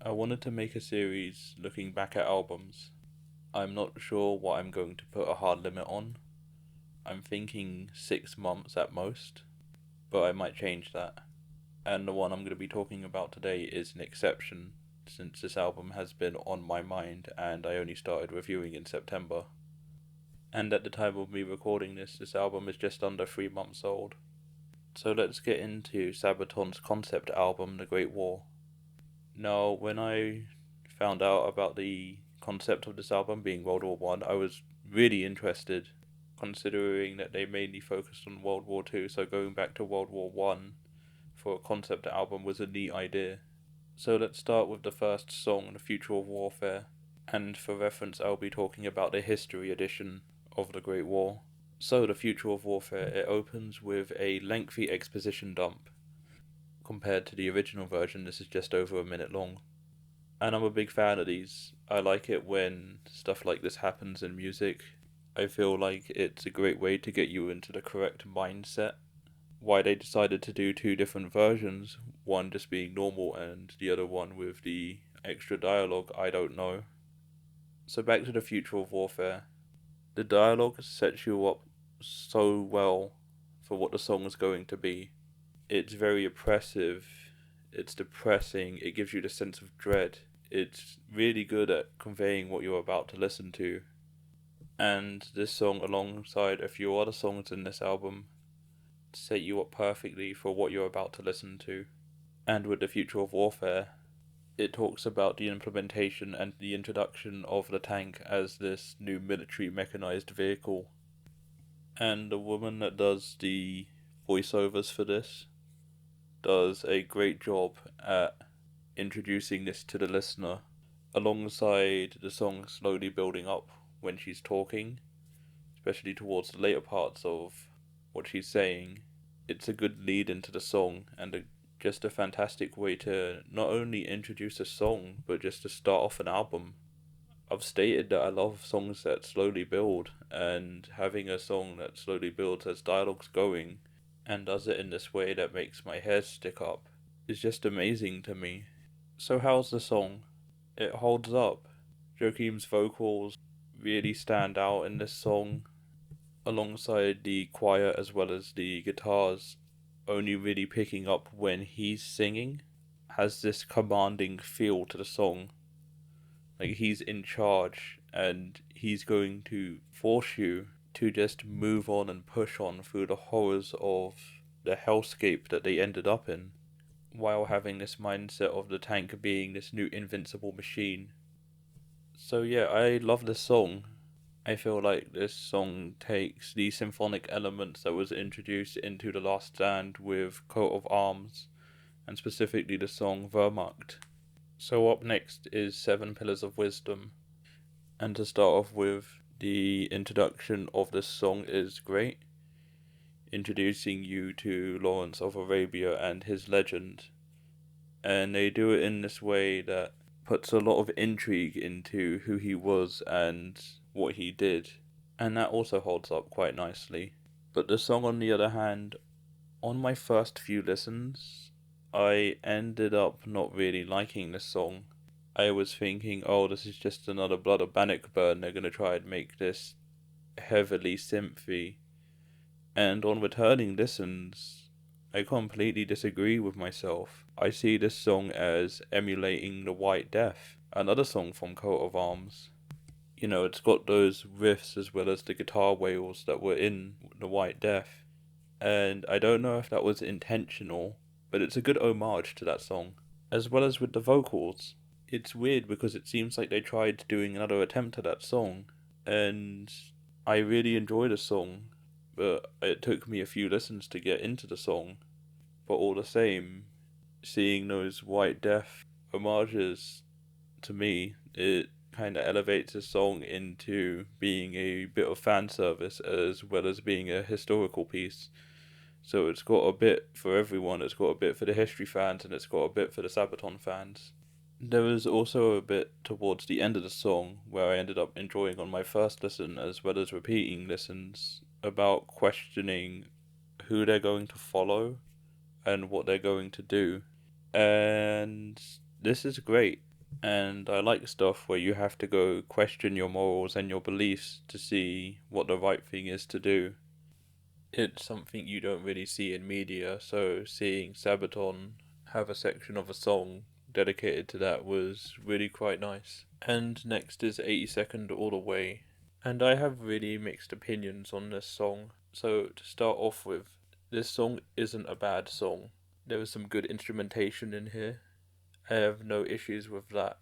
I wanted to make a series looking back at albums. I'm not sure what I'm going to put a hard limit on. I'm thinking 6 months at most, but I might change that. And the one I'm going to be talking about today is an exception, since this album has been on my mind and I only started reviewing in September. And at the time of me recording this album is just under 3 months old. So let's get into Sabaton's concept album, The Great War. Now, when I found out about the concept of this album being World War One, I was really interested, considering that they mainly focused on World War Two. So going back to World War One for a concept album was a neat idea. So let's start with the first song, The Future of Warfare. And for reference, I'll be talking about the history edition of the Great War. So, The Future of Warfare, it opens with a lengthy exposition dump. Compared to the original version, this is just over a minute long. And I'm a big fan of these. I like it when stuff like this happens in music. I feel like it's a great way to get you into the correct mindset. Why they decided to do two different versions, one just being normal and the other one with the extra dialogue, I don't know. So back to The Future of Warfare. The dialogue sets you up so well for what the song is going to be. It's very oppressive, it's depressing, it gives you the sense of dread. It's really good at conveying what you're about to listen to. And this song, alongside a few other songs in this album, set you up perfectly for what you're about to listen to. And with The Future of Warfare, it talks about the implementation and the introduction of the tank as this new military mechanized vehicle. And the woman that does the voiceovers for this does a great job at introducing this to the listener, alongside the song slowly building up when she's talking, especially towards the later parts of what she's saying. It's a good lead into the song and just a fantastic way to not only introduce a song but just to start off an album. I've stated that I love songs that slowly build, and having a song that slowly builds as dialogue's going and does it in this way that makes my hair stick up is just amazing to me. So how's the song? It holds up. Joachim's vocals really stand out in this song, alongside the choir as well as the guitars, only really picking up when he's singing, has this commanding feel to the song. Like he's in charge and he's going to force you to just move on and push on through the horrors of the hellscape that they ended up in, while having this mindset of the tank being this new invincible machine. So yeah, I love this song. I feel like this song takes the symphonic elements that was introduced into The Last Stand with Coat of Arms, and specifically the song Wehrmacht. So up next is Seven Pillars of Wisdom, and to start off with, the introduction of this song is great, introducing you to Lawrence of Arabia and his legend, and they do it in this way that puts a lot of intrigue into who he was and what he did, and that also holds up quite nicely. But the song, on the other hand, on my first few listens, I ended up not really liking this song. I was thinking, oh, this is just another Blood of Bannockburn, they're gonna try and make this heavily synthy. And on returning listens, I completely disagree with myself. I see this song as emulating The White Death, another song from Coat of Arms. You know, it's got those riffs as well as the guitar wails that were in The White Death. And I don't know if that was intentional, but it's a good homage to that song. As well as with the vocals. It's weird because it seems like they tried doing another attempt at that song, and I really enjoy the song, but it took me a few listens to get into the song. But all the same, seeing those White Death homages, to me, it kind of elevates the song into being a bit of fan service as well as being a historical piece. So it's got a bit for everyone. It's got a bit for the history fans and it's got a bit for the Sabaton fans. There was also a bit towards the end of the song where I ended up enjoying on my first listen as well as repeating listens about questioning who they're going to follow and what they're going to do. And this is great. And I like stuff where you have to go question your morals and your beliefs to see what the right thing is to do. It's something you don't really see in media, so seeing Sabaton have a section of a song dedicated to that was really quite nice. And next is 82nd All the Way. And I have really mixed opinions on this song. So to start off with, this song isn't a bad song. There is some good instrumentation in here. I have no issues with that.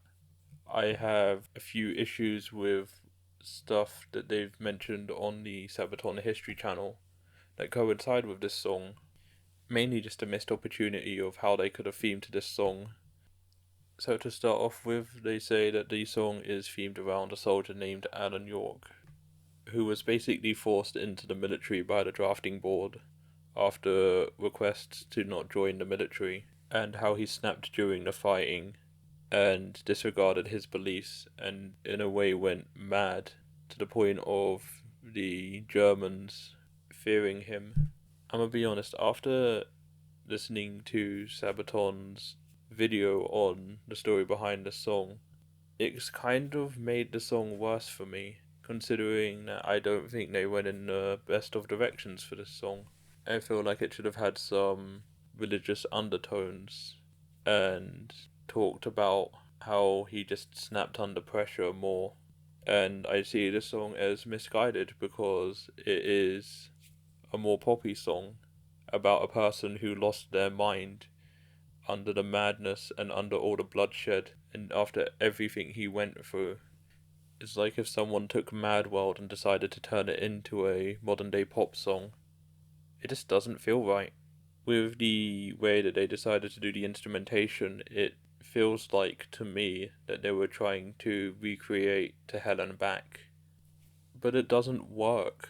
I have a few issues with stuff that they've mentioned on the Sabaton History channel that coincide with this song. Mainly just a missed opportunity of how they could have themed this song. So to start off with, they say that the song is themed around a soldier named Alan York, who was basically forced into the military by the drafting board after requests to not join the military, and how he snapped during the fighting and disregarded his beliefs and in a way went mad to the point of the Germans fearing him. I'm gonna be honest, after listening to Sabaton's video on the story behind the song, it's kind of made the song worse for me, considering that I don't think they went in the best of directions for this song. I feel like it should have had some religious undertones and talked about how he just snapped under pressure more. And I see this song as misguided because it is a more poppy song about a person who lost their mind under the madness and under all the bloodshed and after everything he went through. It's like if someone took Mad World and decided to turn it into a modern day pop song. It just doesn't feel right. With the way that they decided to do the instrumentation, it feels like to me that they were trying to recreate To Hell and Back. But it doesn't work.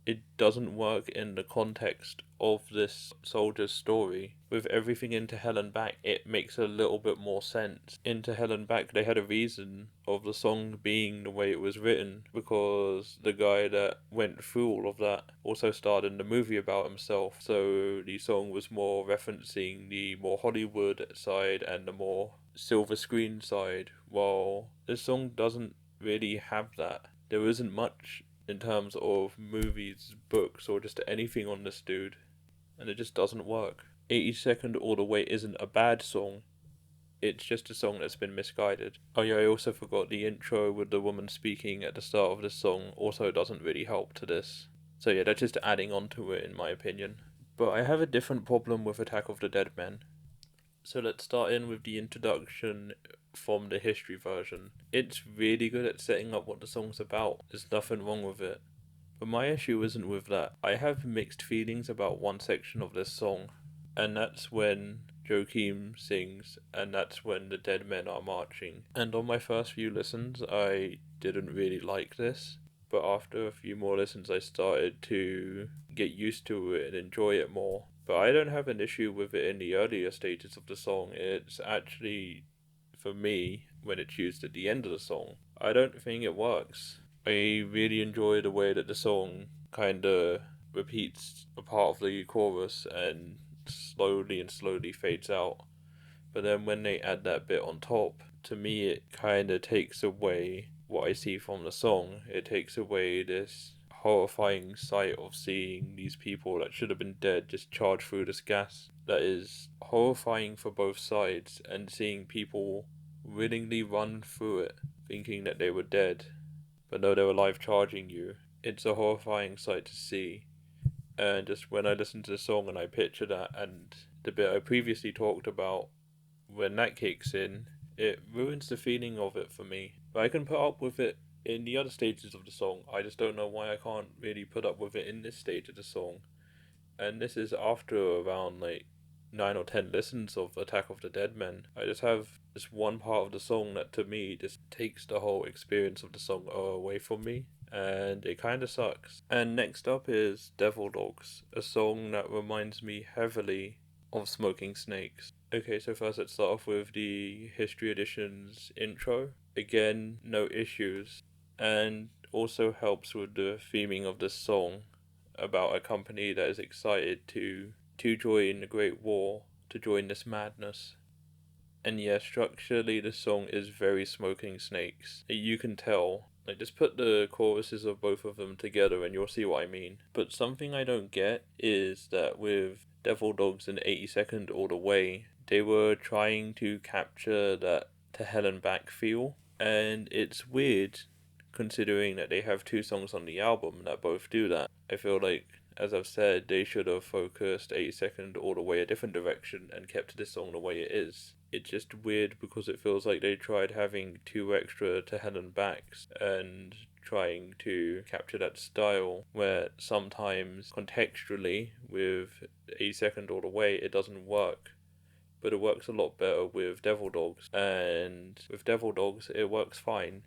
It doesn't work in the context of this soldier's story. With everything into Hell and Back, it makes a little bit more sense. Into Hell and Back, they had a reason of the song being the way it was written, because the guy that went through all of that also starred in the movie about himself. So the song was more referencing the more Hollywood side and the more silver screen side, while this song doesn't really have that. There isn't much in terms of movies, books, or just anything on this dude, and it just doesn't work. 82nd All the Way isn't a bad song, it's just a song that's been misguided. Oh yeah, I also forgot the intro with the woman speaking at the start of this song also doesn't really help to this. So yeah, that's just adding on to it in my opinion. But I have a different problem with Attack of the Dead Men. So let's start in with the introduction from the history version. It's really good at setting up what the song's about. There's nothing wrong with it. But my issue isn't with that. I have mixed feelings about one section of this song, and that's when Joachim sings, and that's when the dead men are marching. And on my first few listens, I didn't really like this, but after a few more listens, I started to get used to it and enjoy it more. But I don't have an issue with it in the earlier stages of the song. It's actually, for me, when it's used at the end of the song, I don't think it works. I really enjoy the way that the song kinda repeats a part of the chorus and slowly fades out. But then when they add that bit on top, to me it kinda takes away what I see from the song. It takes away this horrifying sight of seeing these people that should have been dead just charge through this gas. That is horrifying for both sides, and seeing people willingly run through it thinking that they were dead but no, they're alive charging you. It's a horrifying sight to see. And just when I listen to the song and I picture that and the bit I previously talked about, when that kicks in, it ruins the feeling of it for me. But I can put up with it in the other stages of the song. I just don't know why I can't really put up with it in this stage of the song. And this is after around like 9 or 10 listens of Attack of the Dead Men. I just have this one part of the song that to me just takes the whole experience of the song away from me, and it kind of sucks. And next up is Devil Dogs, a song that reminds me heavily of Smoking Snakes. Okay, so first let's start off with the History Edition's intro. Again, no issues, and also helps with the theming of the song about a company that is excited to join the Great War, to join this madness. And yeah, structurally the song is very Smoking Snakes. You can tell. Like, just put the choruses of both of them together and you'll see what I mean. But something I don't get is that with Devil Dogs and 82nd All the Way, they were trying to capture that To Hell and Back feel. And it's weird considering that they have two songs on the album that both do that. I feel like, as I've said, they should have focused 82nd All the Way a different direction and kept this song the way it is. It's just weird because it feels like they tried having two extra To Hell and Backs and trying to capture that style where sometimes contextually with 82nd All the Way it doesn't work. But it works a lot better with Devil Dogs, and with Devil Dogs it works fine.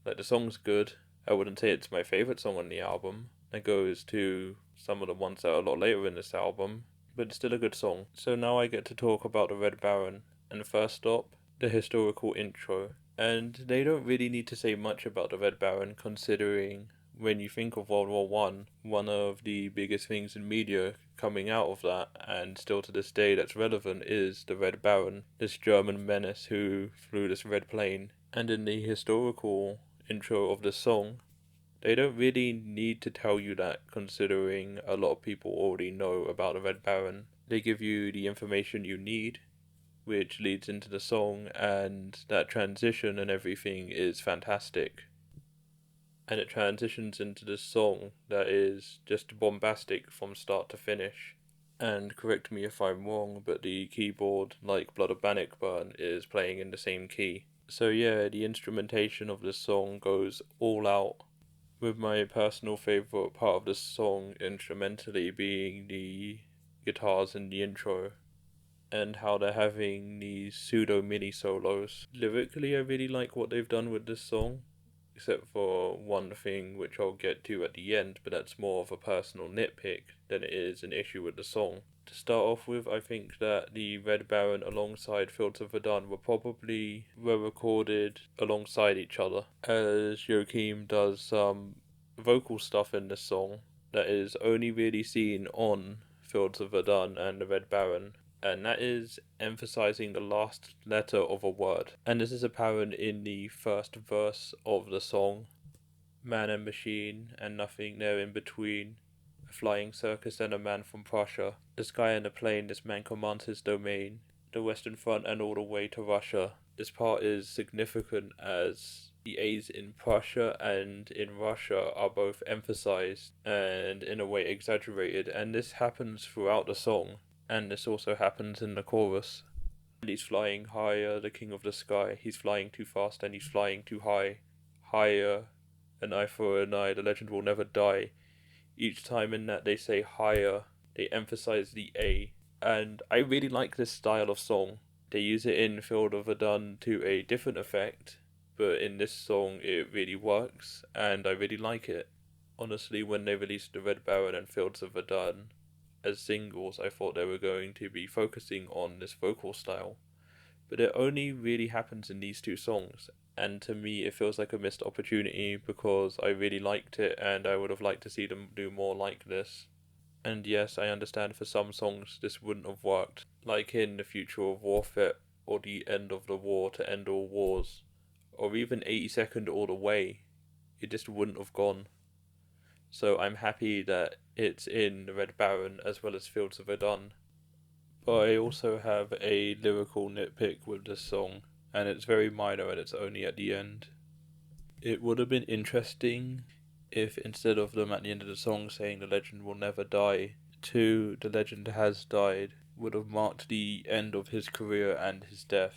Like, the song's good. I wouldn't say it's my favourite song on the album. It goes to some of the ones that are a lot later in this album, but it's still a good song. So now I get to talk about the Red Baron, and first up, the historical intro. And they don't really need to say much about the Red Baron, considering when you think of World War one of the biggest things in media coming out of that, and still to this day that's relevant, is the Red Baron, this German menace who flew this red plane. And in the historical intro of the song, they don't really need to tell you that, considering a lot of people already know about the Red Baron. They give you the information you need, which leads into the song, and that transition and everything is fantastic. And it transitions into the song that is just bombastic from start to finish. And correct me if I'm wrong, but the keyboard, like Blood of Bannockburn, is playing in the same key. So yeah, the instrumentation of this song goes all out, with my personal favourite part of the song instrumentally being the guitars in the intro, and how they're having these pseudo mini solos. Lyrically, I really like what they've done with this song, except for one thing which I'll get to at the end, but that's more of a personal nitpick than it is an issue with the song. To start off with, I think that the Red Baron alongside Fields of Verdun were recorded alongside each other, as Joachim does some vocal stuff in this song that is only really seen on Fields of Verdun and the Red Baron, and that is emphasizing the last letter of a word. And this is apparent in the first verse of the song: man and machine, and nothing there in between. A flying circus and a man from Prussia. The sky and the plain, this man commands his domain. The Western Front and all the way to Russia. This part is significant as the A's in Prussia and in Russia are both emphasized and in a way exaggerated, and this happens throughout the song. And this also happens in the chorus. And he's flying higher, the king of the sky. He's flying too fast and he's flying too high. Higher, an eye for an eye, the legend will never die. Each time in that they say higher, they emphasize the A. And I really like this style of song. They use it in Field of Verdun to a different effect, but in this song it really works, and I really like it. Honestly, when they released the Red Baron and Fields of Verdun as singles, I thought they were going to be focusing on this vocal style, but it only really happens in these two songs, and to me it feels like a missed opportunity because I really liked it and I would have liked to see them do more like this. And yes, I understand for some songs this wouldn't have worked, like in The Future of Warfare or The End of the War to End All Wars, or even 82nd All the Way. It just wouldn't have gone. So I'm happy that it's in the Red Baron as well as Fields of Verdun. But I also have a lyrical nitpick with this song, and it's very minor and it's only at the end. It would have been interesting if instead of them at the end of the song saying the legend will never die, to the legend has died, would have marked the end of his career and his death.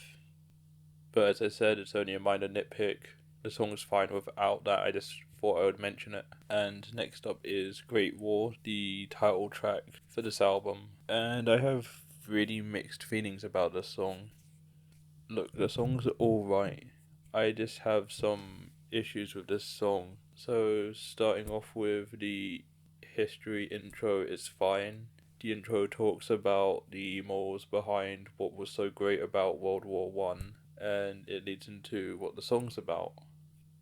But as I said, it's only a minor nitpick. The song's fine without that, I just thought I would mention it. And next up is Great War, the title track for this album. And I have really mixed feelings about this song. Look, the song's alright. I just have some issues with this song. So starting off with the history intro is fine. The intro talks about the morals behind what was so great about World War One, and it leads into what the song's about,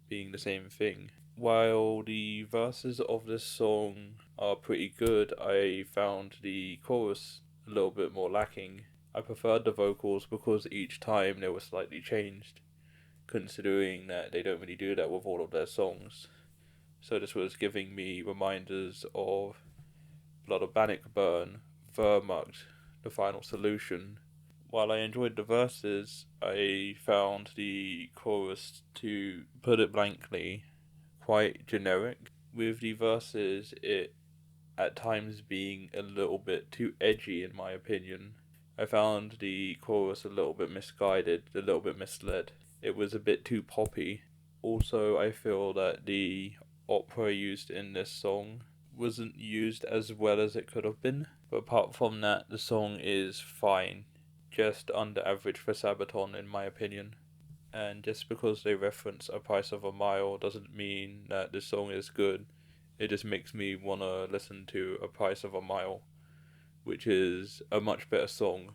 being the same thing. While the verses of this song are pretty good, I found the chorus a little bit more lacking. I preferred the vocals because each time they were slightly changed, considering that they don't really do that with all of their songs. So this was giving me reminders of Blood of Bannockburn, Wehrmacht, The Final Solution. While I enjoyed the verses, I found the chorus, to put it blankly, quite generic. With the verses, it at times being a little bit too edgy in my opinion. I found the chorus a little bit misguided, a little bit misled. It was a bit too poppy. Also, I feel that the opera used in this song wasn't used as well as it could have been. But apart from that, the song is fine. Just under average for Sabaton in my opinion. And just because they reference A Price of a Mile doesn't mean that the song is good. It just makes me want to listen to A Price of a Mile, which is a much better song.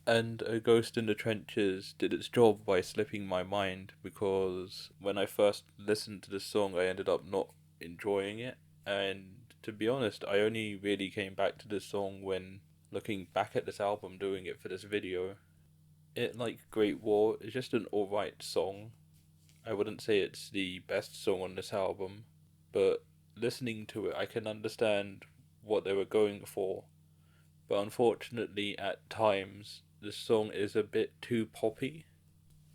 And A Ghost in the Trenches did its job by slipping my mind, because when I first listened to this song I ended up not enjoying it. And to be honest, I only really came back to this song when looking back at this album doing it for this video. It, like Great War, is just an alright song. I wouldn't say it's the best song on this album, but listening to it I can understand what they were going for. But unfortunately at times the song is a bit too poppy,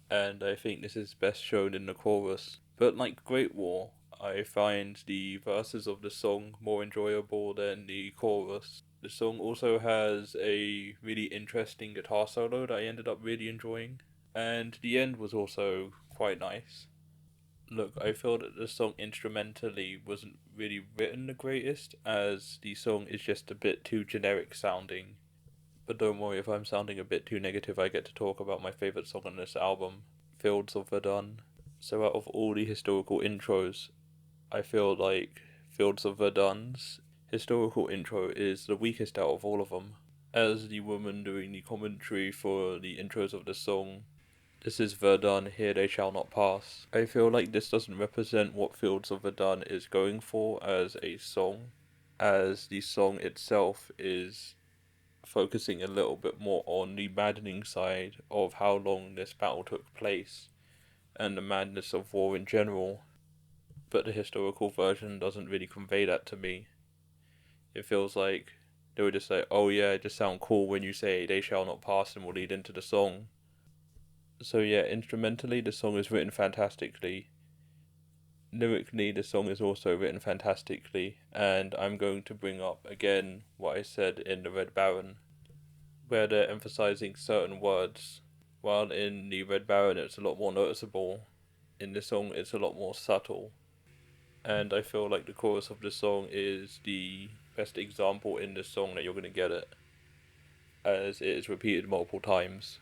and I think this is best shown in the chorus. But like Great War, I find the verses of the song more enjoyable than the chorus. The song also has a really interesting guitar solo that I ended up really enjoying, and the end was also quite nice. Look, I feel that the song instrumentally wasn't really written the greatest, as the song is just a bit too generic sounding. But don't worry, if I'm sounding a bit too negative, I get to talk about my favourite song on this album, Fields of Verdun. So out of all the historical intros, I feel like Fields of Verdun's historical intro is the weakest out of all of them. As the woman doing the commentary for the intros of the song, "This is Verdun, here they shall not pass." I feel like this doesn't represent what Fields of Verdun is going for as a song, as the song itself is focusing a little bit more on the maddening side of how long this battle took place and the madness of war in general. But the historical version doesn't really convey that to me. It feels like they were just like, oh yeah, it just sound cool when you say "they shall not pass" and will lead into the song. So yeah, instrumentally the song is written fantastically. Lyrically the song is also written fantastically, and I'm going to bring up again what I said in the Red Baron, where they're emphasizing certain words. While in the Red Baron it's a lot more noticeable, in this song it's a lot more subtle. And I feel like the chorus of the song is the best example in this song that you're going to get it, as it is repeated multiple times.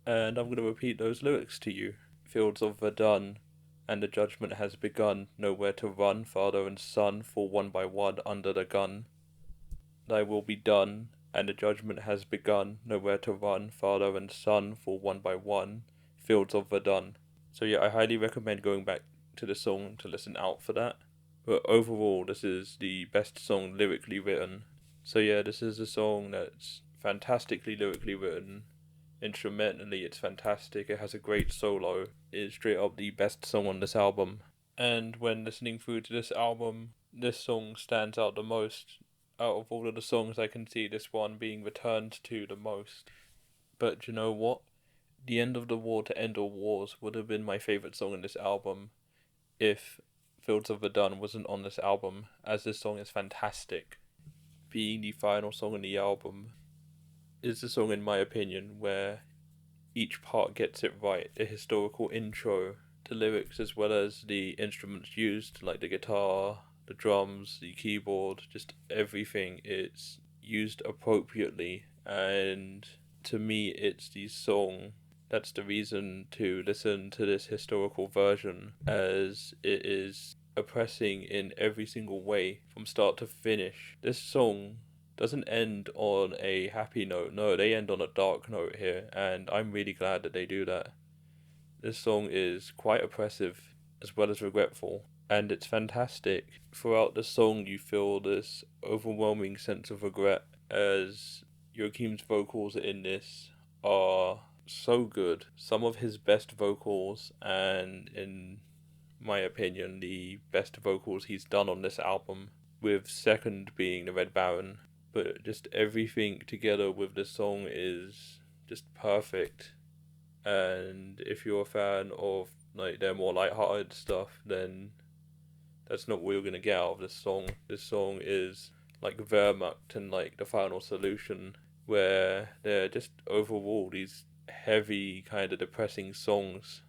And I'm going to repeat those lyrics to you. Fields of Verdun, and the judgment has begun, nowhere to run, father and son fall one by one under the gun. Thy will be done, and the judgment has begun, nowhere to run, father and son fall one by one, Fields of Verdun. So yeah, I highly recommend going back to the song to listen out for that. But overall, this is the best song lyrically written. So yeah, this is a song that's fantastically lyrically written. Instrumentally, it's fantastic. It has a great solo. It's straight up the best song on this album. And when listening through to this album, this song stands out the most. Out of all of the songs, I can see this one being returned to the most. But you know what? The End of the War to End All Wars would have been my favourite song in this album if Fields of Verdun wasn't on this album, as this song is fantastic. Being the final song on the album is the song, in my opinion, where each part gets it right. The historical intro, the lyrics, as well as the instruments used, like the guitar, the drums, the keyboard, just everything is used appropriately. And to me, it's the song that's the reason to listen to this historical version, as it is oppressing in every single way from start to finish. This song doesn't end on a happy note. No, they end on a dark note here, and I'm really glad that they do that. This song is quite oppressive as well as regretful, and it's fantastic. Throughout the song you feel this overwhelming sense of regret, as Joachim's vocals in this are so good. Some of his best vocals, and in my opinion, the best vocals he's done on this album, with second being the Red Baron. But just everything together with this song is just perfect. And if you're a fan of like their more light-hearted stuff, then that's not what you're gonna get out of this song. This song is like Wehrmacht and like The Final Solution, where they're just overall these heavy, kind of depressing songs.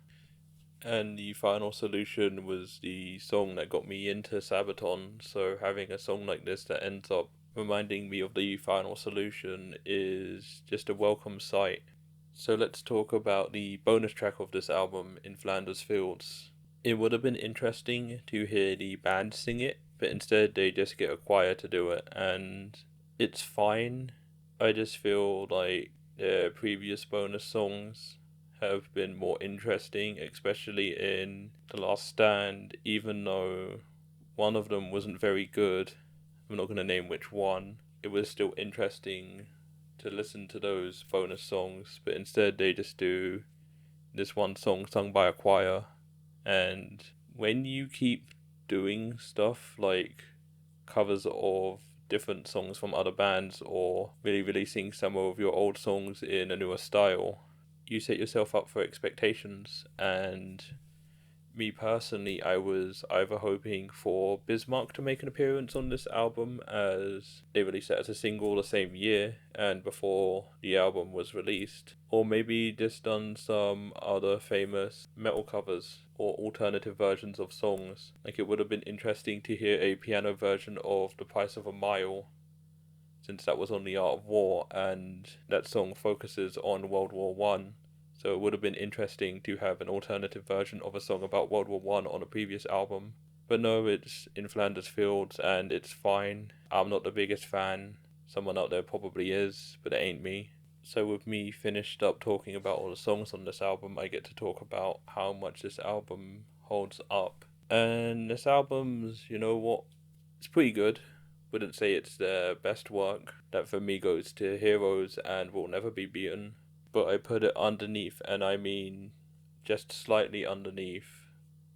And The Final Solution was the song that got me into Sabaton, so having a song like this that ends up reminding me of The Final Solution is just a welcome sight. So let's talk about the bonus track of this album, In Flanders Fields. It would have been interesting to hear the band sing it, but instead they just get a choir to do it, and it's fine. I just feel like their previous bonus songs have been more interesting, especially in The Last Stand, even though one of them wasn't very good. I'm not going to name which one. It was still interesting to listen to those bonus songs, but instead they just do this one song sung by a choir. And when you keep doing stuff like covers of different songs from other bands or really releasing some of your old songs in a newer style, you set yourself up for expectations. And me personally, I was either hoping for Bismarck to make an appearance on this album, as they released it as a single the same year and before the album was released, or maybe just done some other famous metal covers or alternative versions of songs. Like, it would have been interesting to hear a piano version of The Price of a Mile, since that was on The Art of War, and that song focuses on World War One. So it would have been interesting to have an alternative version of a song about World War One on a previous album. But no, it's In Flanders Fields, and it's fine. I'm not the biggest fan. Someone out there probably is, but it ain't me. So with me finished up talking about all the songs on this album, I get to talk about how much this album holds up. And this album's, you know what, it's pretty good. Wouldn't say it's their best work. That for me goes to Heroes and Will Never Be Beaten. But I put it underneath, and I mean just slightly underneath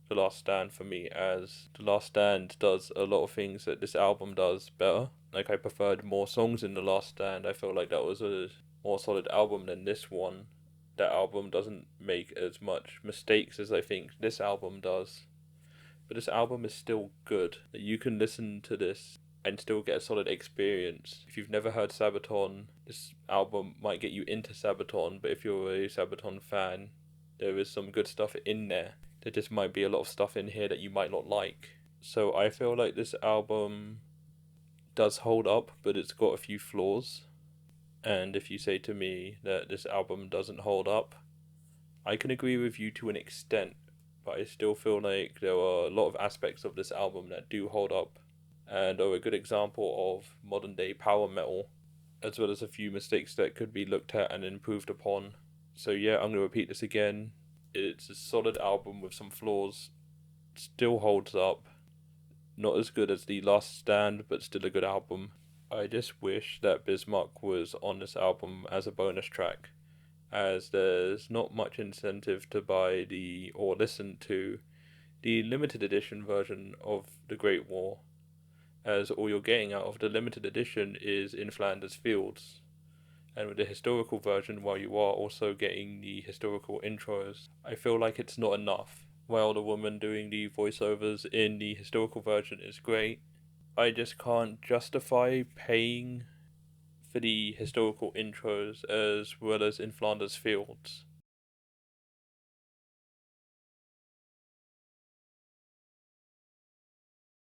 The Last Stand for me, as The Last Stand does a lot of things that this album does better. Like, I preferred more songs in The Last Stand. I felt like that was a more solid album than this one. That album doesn't make as much mistakes as I think this album does. But this album is still good. You can listen to this and still get a solid experience. If you've never heard Sabaton, this album might get you into Sabaton, but if you're a Sabaton fan, there is some good stuff in there. There just might be a lot of stuff in here that you might not like. So I feel like this album does hold up, but it's got a few flaws. And if you say to me that this album doesn't hold up, I can agree with you to an extent, but I still feel like there are a lot of aspects of this album that do hold up and are a good example of modern day power metal, as well as a few mistakes that could be looked at and improved upon. So yeah, I'm going to repeat this again. It's a solid album with some flaws, still holds up. Not as good as The Last Stand, but still a good album. I just wish that Bismarck was on this album as a bonus track, as there's not much incentive to buy or listen to the limited edition version of The Great War, as all you're getting out of the limited edition is In Flanders Fields. And with the historical version, while you are also getting the historical intros, I feel like it's not enough. While the woman doing the voiceovers in the historical version is great, I just can't justify paying for the historical intros as well as In Flanders Fields.